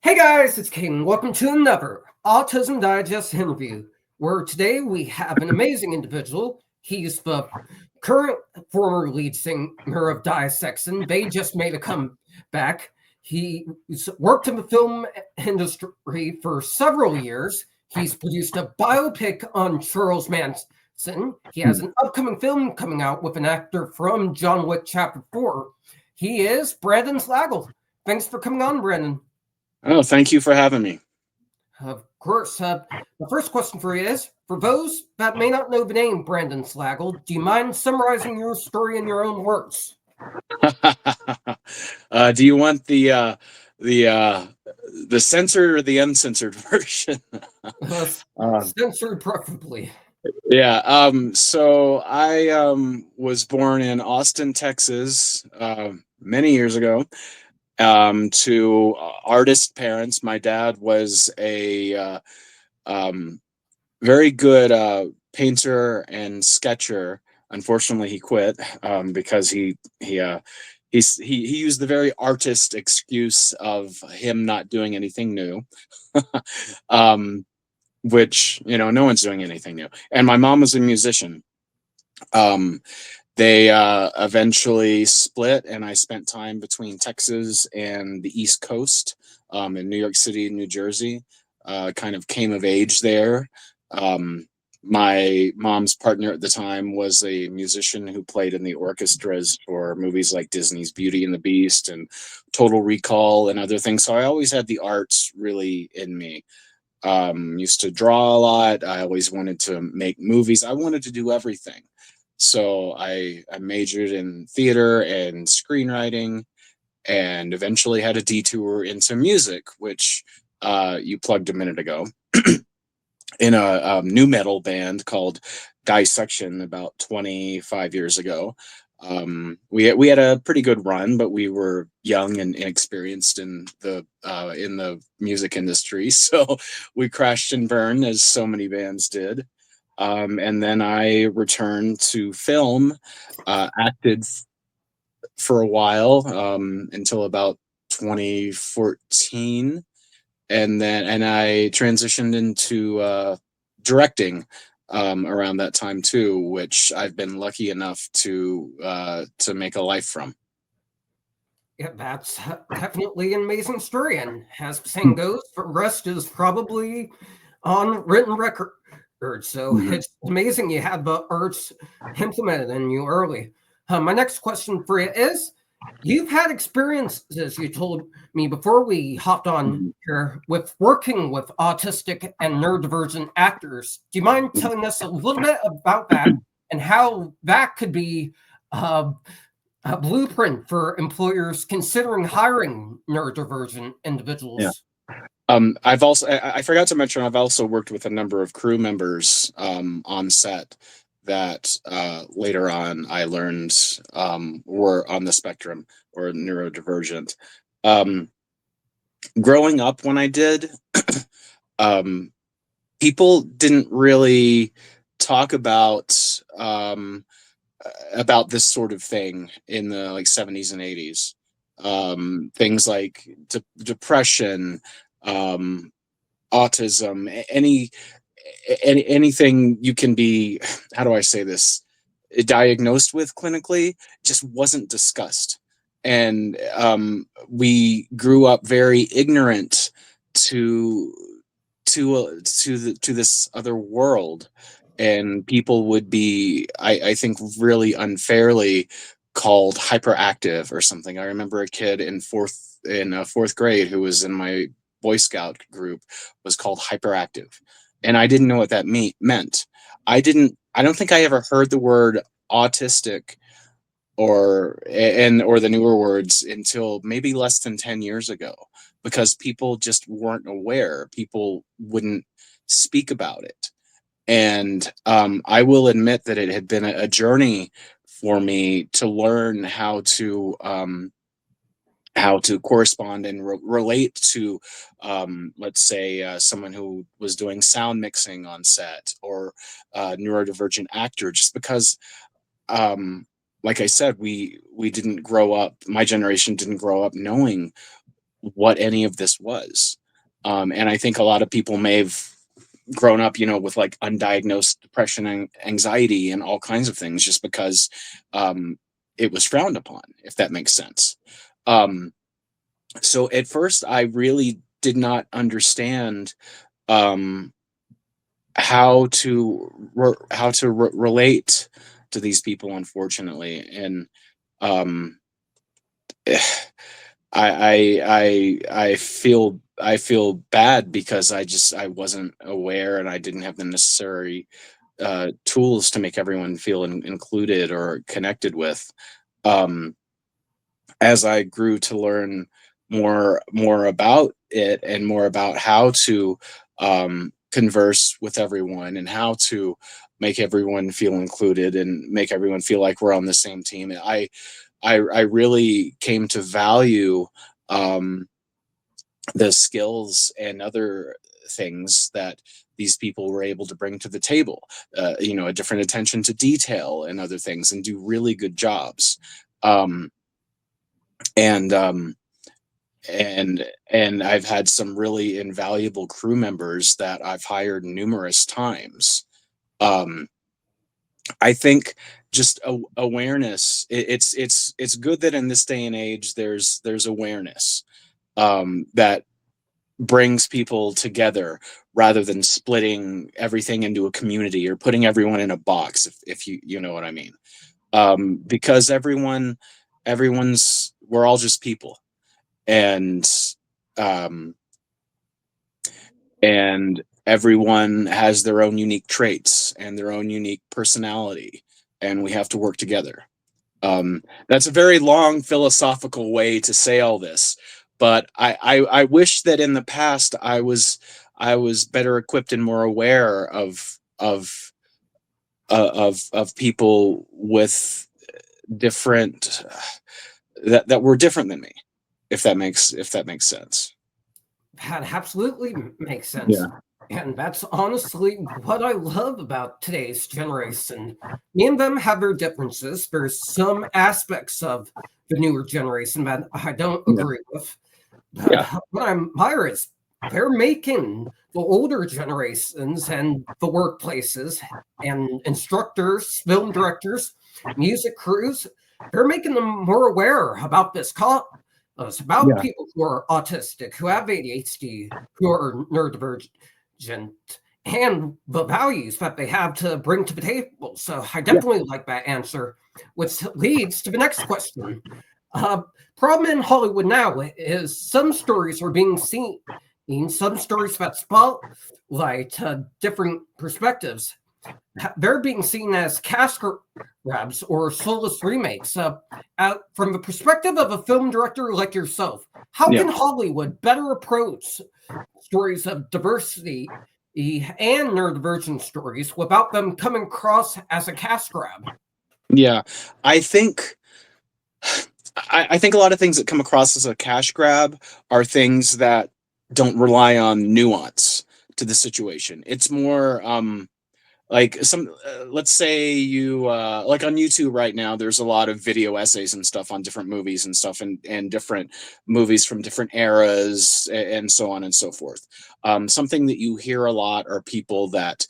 Hey guys, it's Caden. Welcome to another Autism Digest interview, where today we have an amazing individual. He's the current former lead singer of Dissection. They just made a comeback. He worked in the film industry for several years. He's produced a biopic on Charles Manson. He has an upcoming film coming out with an actor from John Wick Chapter 4. He is Brandon Slagle. Thanks for coming on, Brandon. Oh, thank you for having me. Of course. The first question for you is, for those that may not know the name Brandon Slagle, do you mind summarizing your story in your own words? Do you want the uh, the censored or the uncensored version? Uh, um, Censored, preferably. yeah. So I was born in Austin, Texas, many years ago. To artist parents, my dad was a um, very good painter and sketcher. Unfortunately, he quit because he used the very artist excuse of him not doing anything new, um, which no one's doing anything new. And my mom was a musician. Um, they eventually split, and I spent time between Texas and the East Coast, in New York City and New Jersey. Kind of came of age there. Um, my mom's partner at the time was a musician who played in the orchestras for movies like Disney's Beauty and the Beast and Total Recall and other things. So I always had the arts really in me. Used to draw a lot. I always wanted to make movies. I wanted to do everything. So I majored in theater and screenwriting, and eventually had a detour into music, which you plugged a minute ago, in a new metal band called Dissection about 25 years ago. We had a pretty good run, but we were young and inexperienced in the music industry, so we crashed and burned as so many bands did. And then I returned to film, acted for a while, until about 2014, and I transitioned into directing around that time too, which I've been lucky enough to make a life from. Yeah, that's definitely an amazing story. And as the saying goes, the rest is probably on written record. So Mhm. it's amazing you had the arts implemented in you early. My next question for you is, you've had experiences, you told me before we hopped on Mhm. here, with working with autistic and neurodivergent actors. Do you mind telling us a little bit about that and how that could be uh, a blueprint for employers considering hiring neurodivergent Yeah. individuals? I've also I forgot to mention I've also worked with a number of crew members on set that later on I learned were on the spectrum or neurodivergent. Um, Growing up when I did, um, people didn't really talk about this sort of thing in the like 70s and 80s. Things like depression, um, autism, anything you can be, how do I say this, diagnosed with clinically, just wasn't discussed. And we grew up very ignorant to to this other world, and people would be, I think, really unfairly called hyperactive or something. I remember a kid in fourth grade who was in my Boy Scout group was called hyperactive, and I didn't know what that meant. I don't think I ever heard the word autistic or the newer words until maybe less than 10 years ago, because people just weren't aware. People wouldn't speak about it. And I will admit that it had been a journey for me to learn how to correspond and relate to, let's say, someone who was doing sound mixing on set, or a neurodivergent actor, just because, like I said, we didn't grow up. My generation didn't grow up knowing what any of this was. And I think a lot of people may have grown up, with like undiagnosed depression and anxiety and all kinds of things just because it was frowned upon, if that makes sense. So at first, I really did not understand um, how to relate to these people, unfortunately, and um, I feel bad because I wasn't aware, and I didn't have the necessary tools to make everyone feel included or connected with. Um, as I grew to learn more about it and more about how to converse with everyone and how to make everyone feel included and make everyone feel like we're on the same team, I really came to value um, the skills and other things that these people were able to bring to the table. A different attention to detail and other things, and do really good jobs. Um, and and I've had some really invaluable crew members that I've hired numerous times. Um, I think just awareness. It's good that in this day and age there's awareness that brings people together rather than splitting everything into a community or putting everyone in a box. If you know what I mean, because everyone's we're all just people, and um, and everyone has their own unique traits and their own unique personality, and we have to work together. That's a very long philosophical way to say all this, but I wish that in the past I was better equipped and more aware of people with different that were different than me, if that makes sense. That absolutely makes sense. Yeah. And that's honestly what I love about today's generation. Me and them have their differences. There's some aspects of the newer generation that I don't Yeah. agree with. But Yeah. what I admire is they're making the older generations and the workplaces and instructors, film directors, music crews, they're making them more aware about this it's about Yeah. people who are autistic, who have ADHD, who are neurodivergent, and the values that they have to bring to the table. So I Yeah. definitely like that answer, which leads to the next question. Uh, Problem in Hollywood now is some stories are being seen, some stories that spotlight different perspectives. They're being seen as cash grabs or soulless remakes. From the perspective of a film director like yourself, how Yeah. can Hollywood better approach stories of diversity and neurodivergent stories without them coming across as a cash grab? Yeah. I think I think a lot of things that come across as a cash grab are things that don't rely on nuance to the situation. It's more like let's say you like on YouTube right now, there's a lot of video essays and stuff on different movies and stuff, and different movies from different eras, and so on and so forth. Something that you hear a lot are people that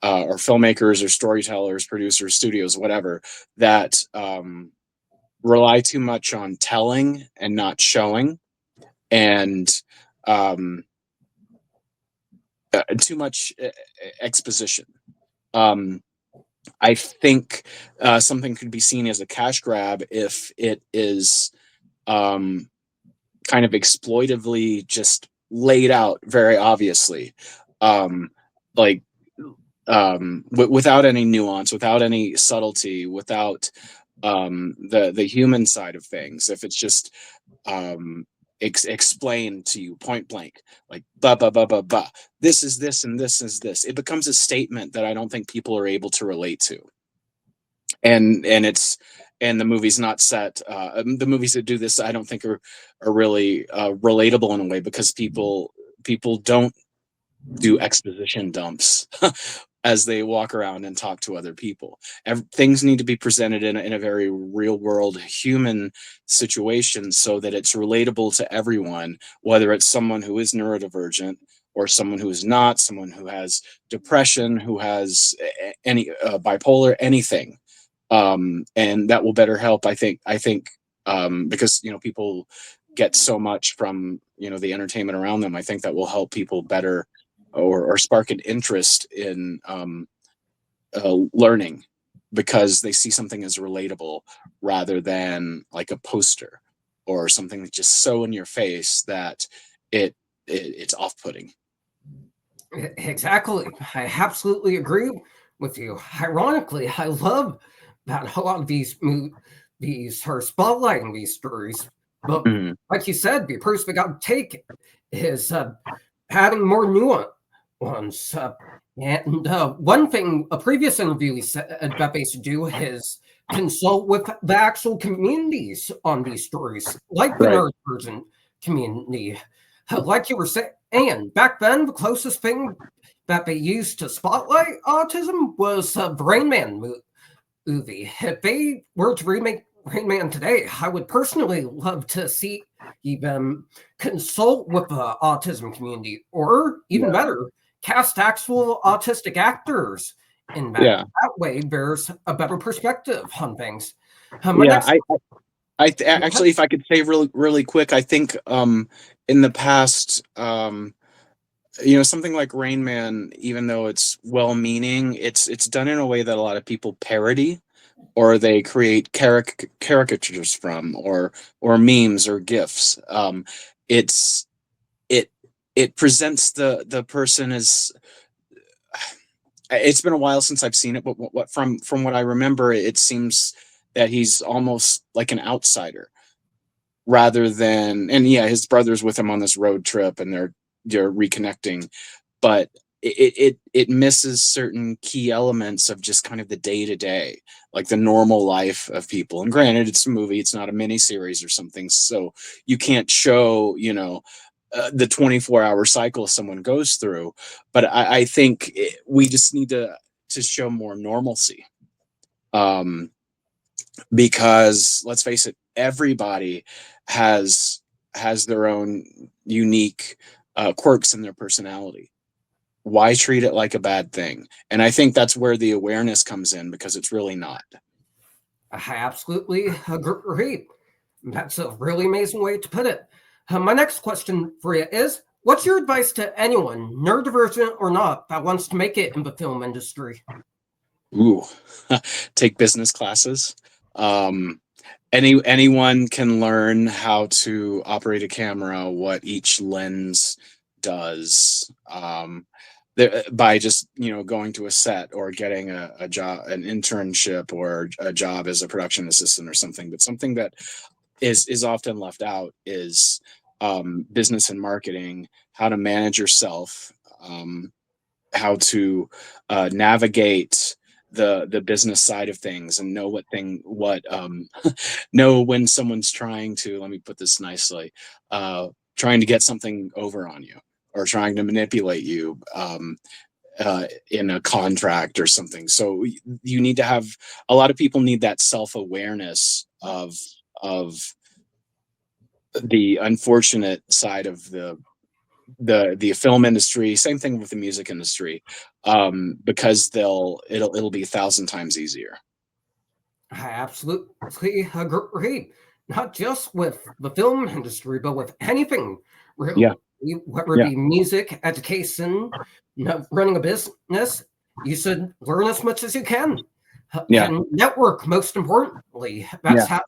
are filmmakers or storytellers, producers, studios, whatever, that rely too much on telling and not showing, and um, too much exposition. Um, I think something could be seen as a cash grab if it is um, kind of exploitively just laid out very obviously, um, like without any nuance, without any subtlety, without the human side of things. If it's just um, explained to you point blank, like blah blah blah blah blah. This is this and this is this. It becomes a statement that I don't think people are able to relate to, and the movie's not set. The movies that do this, I don't think are really relatable in a way, because people don't do exposition dumps as they walk around and talk to other people. Things need to be presented in a very real world human situation so that it's relatable to everyone, whether it's someone who is neurodivergent or someone who is not, someone who has depression, who has any bipolar, anything. And that will better help, I think, because people get so much from the entertainment around them. I think that will help people better, or spark an interest in learning, because they see something as relatable rather than like a poster or something that's just so in your face that it's off-putting. Exactly. I absolutely agree with you. Ironically, I love that a lot of these are spotlighting these stories. But Mhm. like you said, the approach we got to take is adding more nuance ones. And one thing, a previous interview said that they should do is consult with the actual communities on these stories, like the Right. neurodivergent community. Like you were saying, back then, the closest thing that they used to spotlight autism was a Rain Man movie. If they were to remake Rain Man today, I would personally love to see them consult with the autism community, or even Yeah. better, cast actual autistic actors in that. Yeah. That way, there's a better perspective on things. My Yeah. next, Actually, if I could say really quick, I think in the past, something like Rain Man, even though it's well-meaning, it's done in a way that a lot of people parody, or they create caricatures from, or memes or gifs. It's it it presents the person as, it's been a while since I've seen it, but from what I remember, it seems that he's almost like an outsider, rather than, and yeah, his brother's with him on this road trip and they're reconnecting, but it misses certain key elements of just kind of the day to day, like the normal life of people. And granted, it's a movie, it's not a mini series or something, so you can't show the 24-hour cycle someone goes through. But I think we just need to show more normalcy, um because let's face it, everybody has their own unique quirks in their personality. Why treat it like a bad thing? And I think that's where the awareness comes in, because it's really not. I absolutely agree. That's a really amazing way to put it. My next question for you is, what's your advice to anyone, neurodivergent or not, that wants to make it in the film industry? Ooh. Take business classes. um anyone can learn how to operate a camera, what each lens does, by just going to a set, or getting a job, an internship, or a job as a production assistant or something. But something that is often left out is business and marketing, how to manage yourself, how to navigate the business side of things, and know know when someone's trying to, let me put this nicely, trying to get something over on you, or trying to manipulate you, in a contract or something. So you need to have, a lot of people need that self-awareness of the unfortunate side of the film industry. Same thing with the music industry, because it'll be 1,000 times easier. I absolutely agree. Not just with the film industry, but with anything, Yeah. really. Whether it Yeah. be music, education, running a business, you should learn as much as you can. Yeah. And network, most importantly. That's Yeah.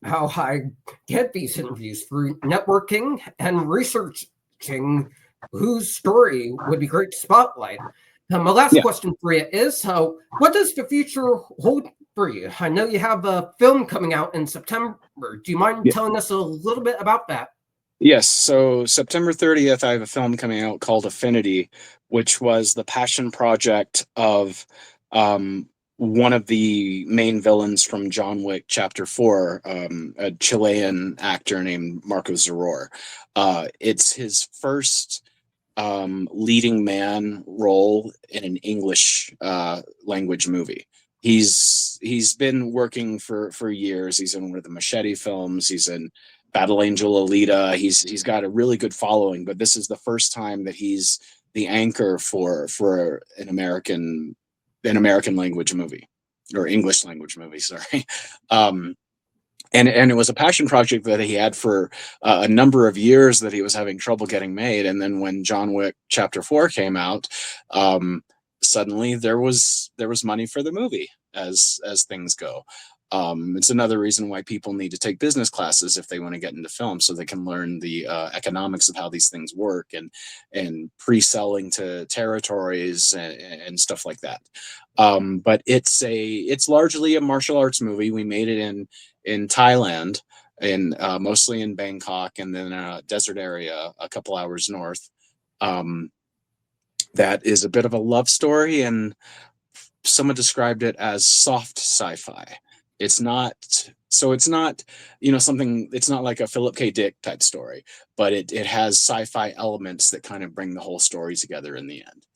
how I get these interviews, through networking and researching whose story would be great to spotlight. My last Yeah. question for you is, what does the future hold for you? I know you have a film coming out in September. Do you mind Yeah. telling us a little bit about that? Yes. So September 30th, I have a film coming out called Affinity, which was the passion project of um, one of the main villains from John Wick Chapter 4, a Chilean actor named Marco Zaror. It's his first leading man role in an English language movie. He's been working for years. He's in one of the Machete films. He's in Battle Angel Alita. He's got a really good following, but this is the first time that he's the anchor for an American language movie, or English language movie. Sorry. And it was a passion project that he had for a number of years that he was having trouble getting made. And then when John Wick Chapter 4 came out, suddenly there was money for the movie, as things go. It's another reason why people need to take business classes if they want to get into film, so they can learn the economics of how these things work, and pre-selling to territories and stuff like that. But it's largely a martial arts movie. We made it in Thailand, mostly in Bangkok, and then a desert area a couple hours north. That is a bit of a love story, and someone described it as soft sci-fi. It's not something. It's not like a Philip K. Dick type story, but it has sci-fi elements that kind of bring the whole story together in the end.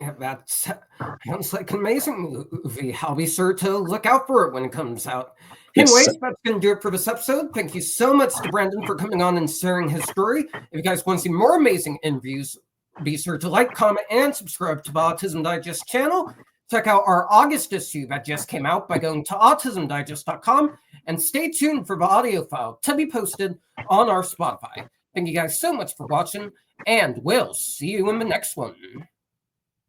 Yeah, that sounds like an amazing movie. I'll be sure to look out for it when it comes out. Anyways, Yes. that's going to do it for this episode. Thank you so much to Brandon for coming on and sharing his story. If you guys want to see more amazing interviews, be sure to like, comment, and subscribe to the Autism Digest channel. Check out our August issue that just came out by going to autismdigest.com, and stay tuned for the audio file to be posted on our Spotify. Thank you guys so much for watching, and we'll see you in the next one.